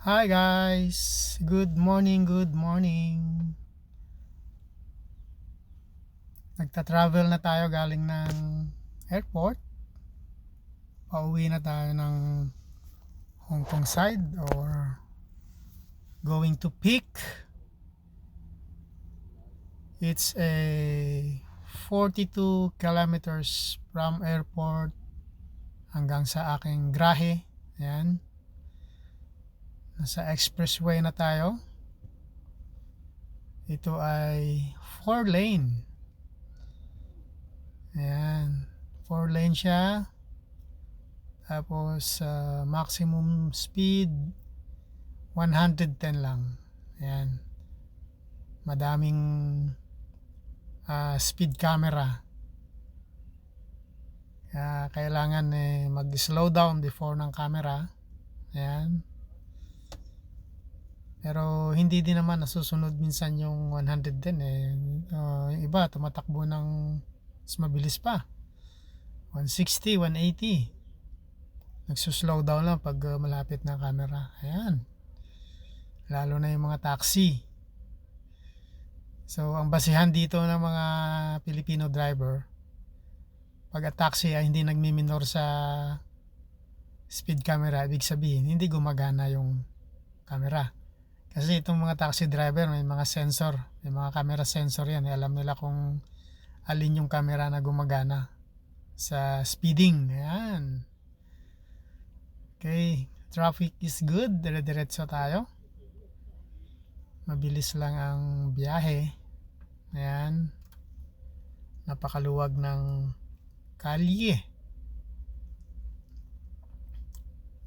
Hi guys! Good morning, good morning. Nagta-travel na tayo galing ng airport. Pauwi na tayo ng Hong Kong side or going to Peak. It's a 42 kilometers from airport hanggang sa aking grahe. Ayan. Nasa expressway na tayo. Ito ay 4 lane. Ayan. 4 lane siya. Tapos maximum speed 110 lang. Ayan. Madaming speed camera. Kaya kailangan mag-slow down before ng camera. Ayan. Pero hindi din naman nasusunod minsan yung 110 yung iba tumatakbo ng mas mabilis pa. 160, 180. Nagsuslow down lang pag malapit na camera. Ayan. Lalo na yung mga taxi. So, ang basihan dito ng mga Filipino driver, pag taxi ay hindi nagmiminor sa speed camera, ibig sabihin, hindi gumagana yung camera. Kasi itong mga taxi driver, may mga sensor, may mga camera sensor yan. Alam nila kung alin yung camera na gumagana sa speeding. Ayan. Okay, traffic is good. Dire-diretso tayo. Mabilis lang ang biyahe. Ayan. Napakaluwag ng kalye.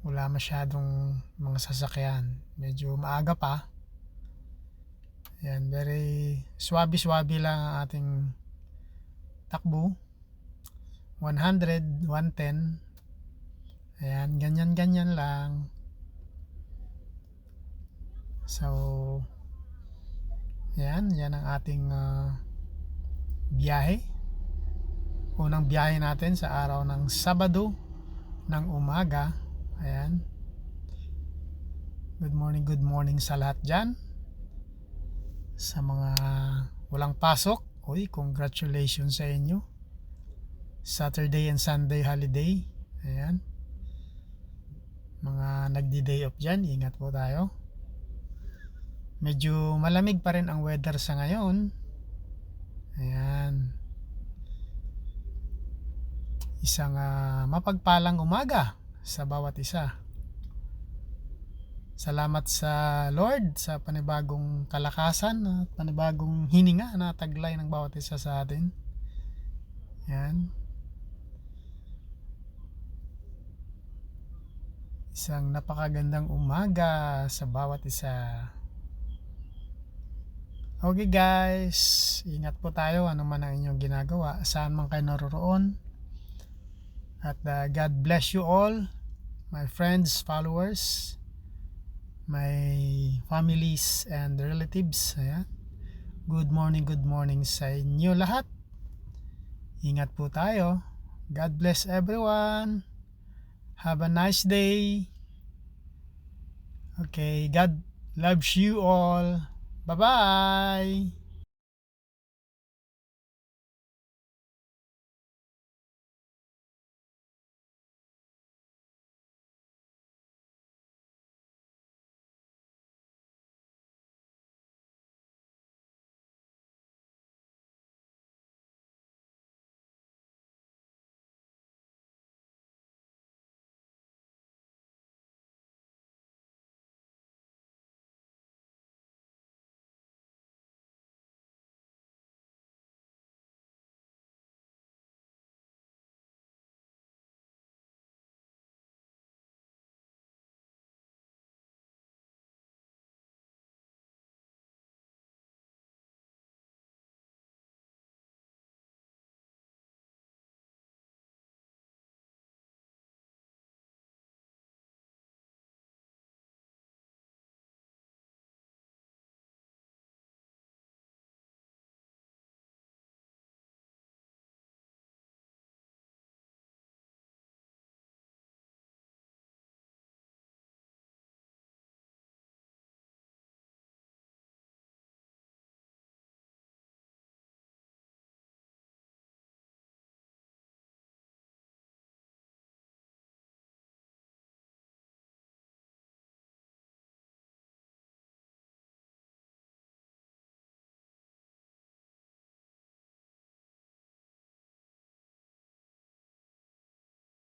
Wala masyadong mga sasakyan. Medyo maaga pa. Ayan, very swabe-swabe lang ang ating takbo. 100, 110. Ayan, ganyan-ganyan lang. So, yan ang ating biyahe. Unang biyahe natin sa araw ng Sabado ng umaga. Ayan. Good morning sa lahat dyan. Sa mga walang pasok, uy, congratulations sa inyo. Saturday and Sunday holiday. Ayan. Mga nagdi-day off dyan, ingat po tayo. Medyo malamig pa rin ang weather sa ngayon. Ayan. Isang mapagpalang umaga sa bawat isa. Salamat sa Lord sa panibagong kalakasan at panibagong hininga na taglay ng bawat isa sa atin. Ayan. Isang napakagandang umaga sa bawat isa. Okay guys, ingat po tayo ano man ang inyong ginagawa, saan man kayo naroroon. At God bless you all, my friends, followers, my families and relatives. Ayan. Good morning sa inyo lahat. Ingat po tayo. God bless everyone. Have a nice day. Okay, God loves you all. Bye-bye.